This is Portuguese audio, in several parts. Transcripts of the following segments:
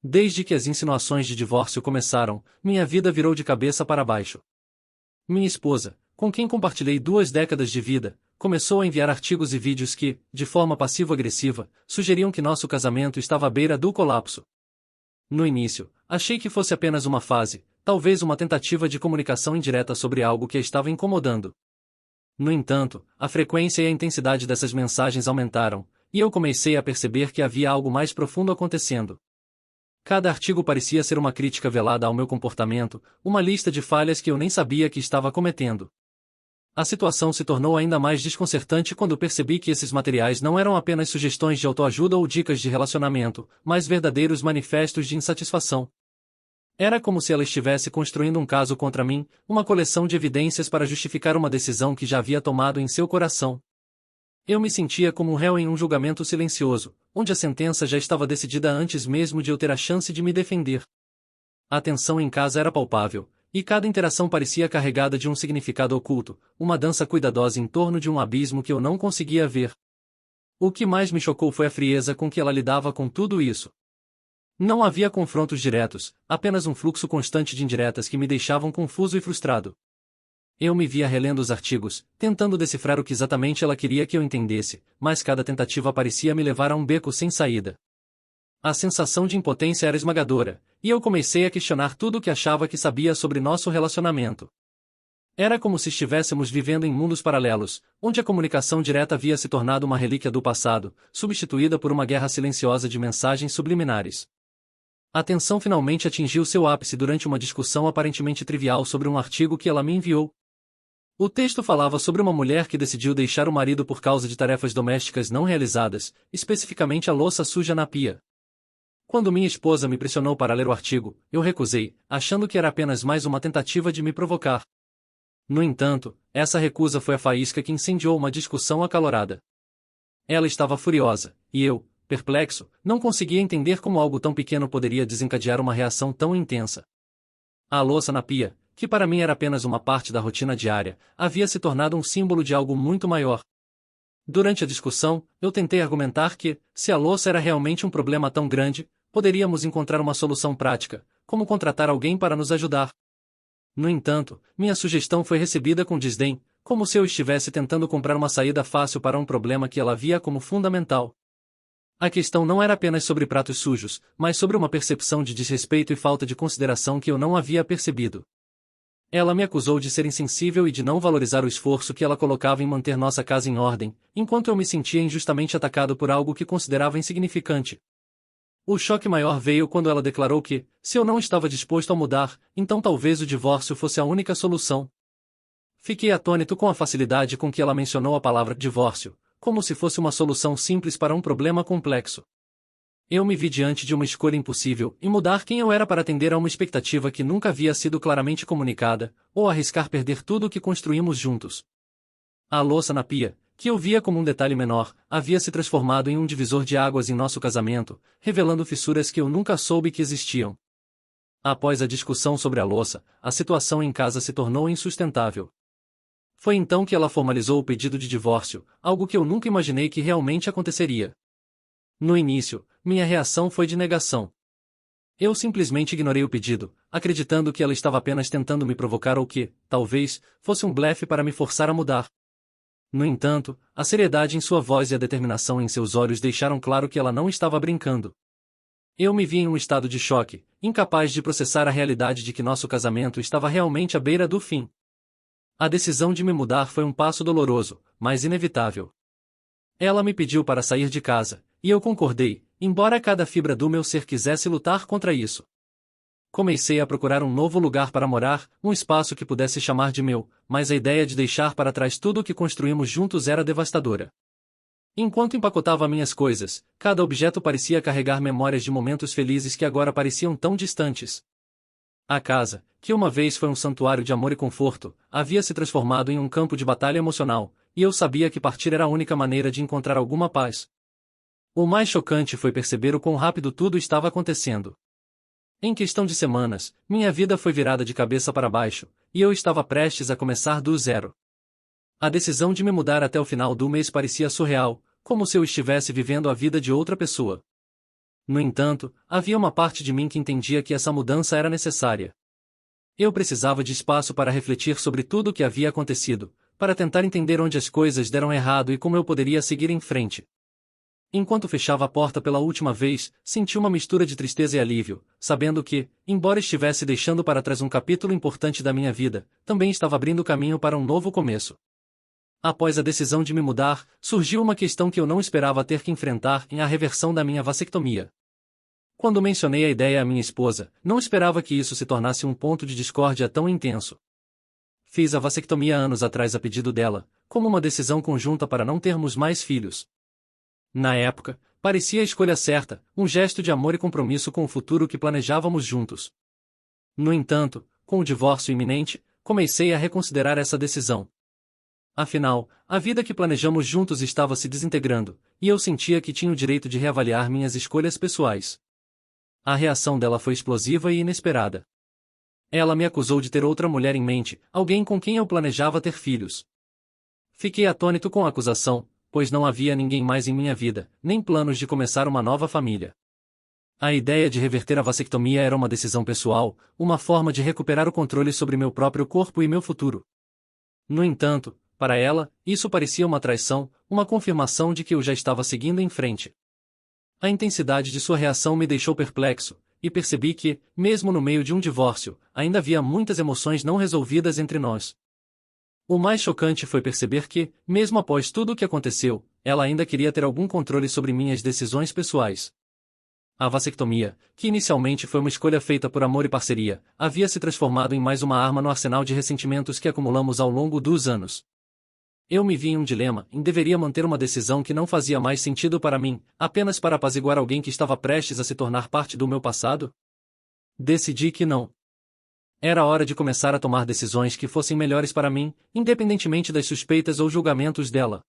Desde que as insinuações de divórcio começaram, minha vida virou de cabeça para baixo. Minha esposa, com quem compartilhei 2 décadas de vida, começou a enviar artigos e vídeos que, de forma passivo-agressiva, sugeriam que nosso casamento estava à beira do colapso. No início, achei que fosse apenas uma fase, talvez uma tentativa de comunicação indireta sobre algo que a estava incomodando. No entanto, a frequência e a intensidade dessas mensagens aumentaram, e eu comecei a perceber que havia algo mais profundo acontecendo. Cada artigo parecia ser uma crítica velada ao meu comportamento, uma lista de falhas que eu nem sabia que estava cometendo. A situação se tornou ainda mais desconcertante quando percebi que esses materiais não eram apenas sugestões de autoajuda ou dicas de relacionamento, mas verdadeiros manifestos de insatisfação. Era como se ela estivesse construindo um caso contra mim, uma coleção de evidências para justificar uma decisão que já havia tomado em seu coração. Eu me sentia como um réu em um julgamento silencioso, onde a sentença já estava decidida antes mesmo de eu ter a chance de me defender. A tensão em casa era palpável, e cada interação parecia carregada de um significado oculto, uma dança cuidadosa em torno de um abismo que eu não conseguia ver. O que mais me chocou foi a frieza com que ela lidava com tudo isso. Não havia confrontos diretos, apenas um fluxo constante de indiretas que me deixavam confuso e frustrado. Eu me via relendo os artigos, tentando decifrar o que exatamente ela queria que eu entendesse, mas cada tentativa parecia me levar a um beco sem saída. A sensação de impotência era esmagadora, e eu comecei a questionar tudo o que achava que sabia sobre nosso relacionamento. Era como se estivéssemos vivendo em mundos paralelos, onde a comunicação direta havia se tornado uma relíquia do passado, substituída por uma guerra silenciosa de mensagens subliminares. A tensão finalmente atingiu seu ápice durante uma discussão aparentemente trivial sobre um artigo que ela me enviou. O texto falava sobre uma mulher que decidiu deixar o marido por causa de tarefas domésticas não realizadas, especificamente a louça suja na pia. Quando minha esposa me pressionou para ler o artigo, eu recusei, achando que era apenas mais uma tentativa de me provocar. No entanto, essa recusa foi a faísca que incendiou uma discussão acalorada. Ela estava furiosa, e eu, perplexo, não conseguia entender como algo tão pequeno poderia desencadear uma reação tão intensa. A louça na pia, que para mim era apenas uma parte da rotina diária, havia se tornado um símbolo de algo muito maior. Durante a discussão, eu tentei argumentar que, se a louça era realmente um problema tão grande, poderíamos encontrar uma solução prática, como contratar alguém para nos ajudar. No entanto, minha sugestão foi recebida com desdém, como se eu estivesse tentando comprar uma saída fácil para um problema que ela via como fundamental. A questão não era apenas sobre pratos sujos, mas sobre uma percepção de desrespeito e falta de consideração que eu não havia percebido. Ela me acusou de ser insensível e de não valorizar o esforço que ela colocava em manter nossa casa em ordem, enquanto eu me sentia injustamente atacado por algo que considerava insignificante. O choque maior veio quando ela declarou que, se eu não estava disposto a mudar, então talvez o divórcio fosse a única solução. Fiquei atônito com a facilidade com que ela mencionou a palavra divórcio, como se fosse uma solução simples para um problema complexo. Eu me vi diante de uma escolha impossível, e mudar quem eu era para atender a uma expectativa que nunca havia sido claramente comunicada, ou arriscar perder tudo o que construímos juntos. A louça na pia, que eu via como um detalhe menor, havia se transformado em um divisor de águas em nosso casamento, revelando fissuras que eu nunca soube que existiam. Após a discussão sobre a louça, a situação em casa se tornou insustentável. Foi então que ela formalizou o pedido de divórcio, algo que eu nunca imaginei que realmente aconteceria. No início, minha reação foi de negação. Eu simplesmente ignorei o pedido, acreditando que ela estava apenas tentando me provocar ou que, talvez, fosse um blefe para me forçar a mudar. No entanto, a seriedade em sua voz e a determinação em seus olhos deixaram claro que ela não estava brincando. Eu me vi em um estado de choque, incapaz de processar a realidade de que nosso casamento estava realmente à beira do fim. A decisão de me mudar foi um passo doloroso, mas inevitável. Ela me pediu para sair de casa, e eu concordei, embora cada fibra do meu ser quisesse lutar contra isso. Comecei a procurar um novo lugar para morar, um espaço que pudesse chamar de meu, mas a ideia de deixar para trás tudo o que construímos juntos era devastadora. Enquanto empacotava minhas coisas, cada objeto parecia carregar memórias de momentos felizes que agora pareciam tão distantes. A casa, que uma vez foi um santuário de amor e conforto, havia se transformado em um campo de batalha emocional, e eu sabia que partir era a única maneira de encontrar alguma paz. O mais chocante foi perceber o quão rápido tudo estava acontecendo. Em questão de semanas, minha vida foi virada de cabeça para baixo, e eu estava prestes a começar do zero. A decisão de me mudar até o final do mês parecia surreal, como se eu estivesse vivendo a vida de outra pessoa. No entanto, havia uma parte de mim que entendia que essa mudança era necessária. Eu precisava de espaço para refletir sobre tudo o que havia acontecido, para tentar entender onde as coisas deram errado e como eu poderia seguir em frente. Enquanto fechava a porta pela última vez, senti uma mistura de tristeza e alívio, sabendo que, embora estivesse deixando para trás um capítulo importante da minha vida, também estava abrindo caminho para um novo começo. Após a decisão de me mudar, surgiu uma questão que eu não esperava ter que enfrentar em a reversão da minha vasectomia. Quando mencionei a ideia à minha esposa, não esperava que isso se tornasse um ponto de discórdia tão intenso. Fiz a vasectomia anos atrás a pedido dela, como uma decisão conjunta para não termos mais filhos. Na época, parecia a escolha certa, um gesto de amor e compromisso com o futuro que planejávamos juntos. No entanto, com o divórcio iminente, comecei a reconsiderar essa decisão. Afinal, a vida que planejamos juntos estava se desintegrando, e eu sentia que tinha o direito de reavaliar minhas escolhas pessoais. A reação dela foi explosiva e inesperada. Ela me acusou de ter outra mulher em mente, alguém com quem eu planejava ter filhos. Fiquei atônito com a acusação, pois não havia ninguém mais em minha vida, nem planos de começar uma nova família. A ideia de reverter a vasectomia era uma decisão pessoal, uma forma de recuperar o controle sobre meu próprio corpo e meu futuro. No entanto, para ela, isso parecia uma traição, uma confirmação de que eu já estava seguindo em frente. A intensidade de sua reação me deixou perplexo, e percebi que, mesmo no meio de um divórcio, ainda havia muitas emoções não resolvidas entre nós. O mais chocante foi perceber que, mesmo após tudo o que aconteceu, ela ainda queria ter algum controle sobre minhas decisões pessoais. A vasectomia, que inicialmente foi uma escolha feita por amor e parceria, havia se transformado em mais uma arma no arsenal de ressentimentos que acumulamos ao longo dos anos. Eu me vi em um dilema, em deveria manter uma decisão que não fazia mais sentido para mim, apenas para apaziguar alguém que estava prestes a se tornar parte do meu passado? Decidi que não. Era hora de começar a tomar decisões que fossem melhores para mim, independentemente das suspeitas ou julgamentos dela.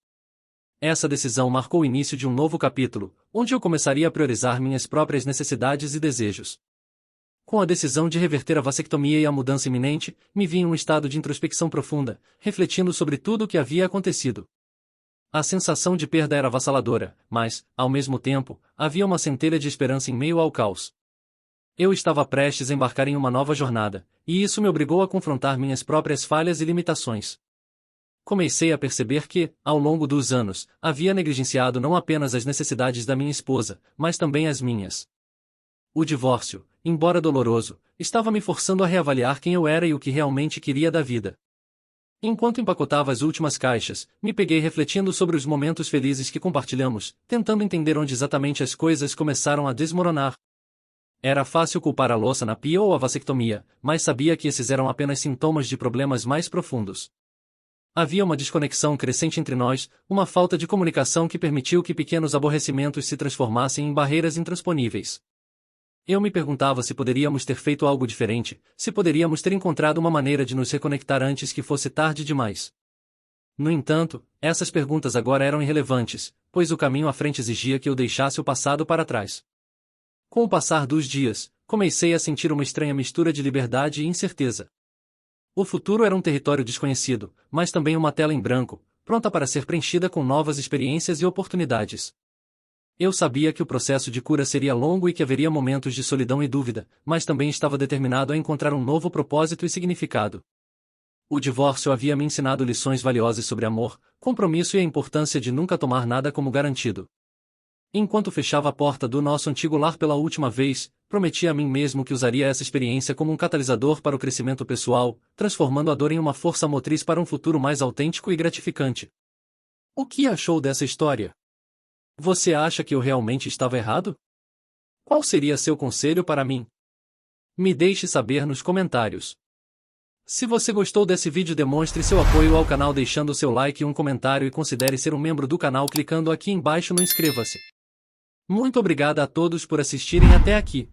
Essa decisão marcou o início de um novo capítulo, onde eu começaria a priorizar minhas próprias necessidades e desejos. Com a decisão de reverter a vasectomia e a mudança iminente, me vi em um estado de introspecção profunda, refletindo sobre tudo o que havia acontecido. A sensação de perda era avassaladora, mas, ao mesmo tempo, havia uma centelha de esperança em meio ao caos. Eu estava prestes a embarcar em uma nova jornada, e isso me obrigou a confrontar minhas próprias falhas e limitações. Comecei a perceber que, ao longo dos anos, havia negligenciado não apenas as necessidades da minha esposa, mas também as minhas. O divórcio, embora doloroso, estava me forçando a reavaliar quem eu era e o que realmente queria da vida. Enquanto empacotava as últimas caixas, me peguei refletindo sobre os momentos felizes que compartilhamos, tentando entender onde exatamente as coisas começaram a desmoronar. Era fácil culpar a louça na pia ou a vasectomia, mas sabia que esses eram apenas sintomas de problemas mais profundos. Havia uma desconexão crescente entre nós, uma falta de comunicação que permitiu que pequenos aborrecimentos se transformassem em barreiras intransponíveis. Eu me perguntava se poderíamos ter feito algo diferente, se poderíamos ter encontrado uma maneira de nos reconectar antes que fosse tarde demais. No entanto, essas perguntas agora eram irrelevantes, pois o caminho à frente exigia que eu deixasse o passado para trás. Com o passar dos dias, comecei a sentir uma estranha mistura de liberdade e incerteza. O futuro era um território desconhecido, mas também uma tela em branco, pronta para ser preenchida com novas experiências e oportunidades. Eu sabia que o processo de cura seria longo e que haveria momentos de solidão e dúvida, mas também estava determinado a encontrar um novo propósito e significado. O divórcio havia me ensinado lições valiosas sobre amor, compromisso e a importância de nunca tomar nada como garantido. Enquanto fechava a porta do nosso antigo lar pela última vez, prometi a mim mesmo que usaria essa experiência como um catalisador para o crescimento pessoal, transformando a dor em uma força motriz para um futuro mais autêntico e gratificante. O que achou dessa história? Você acha que eu realmente estava errado? Qual seria seu conselho para mim? Me deixe saber nos comentários. Se você gostou desse vídeo, demonstre seu apoio ao canal deixando seu like e um comentário e considere ser um membro do canal clicando aqui embaixo no inscreva-se. Muito obrigada a todos por assistirem até aqui.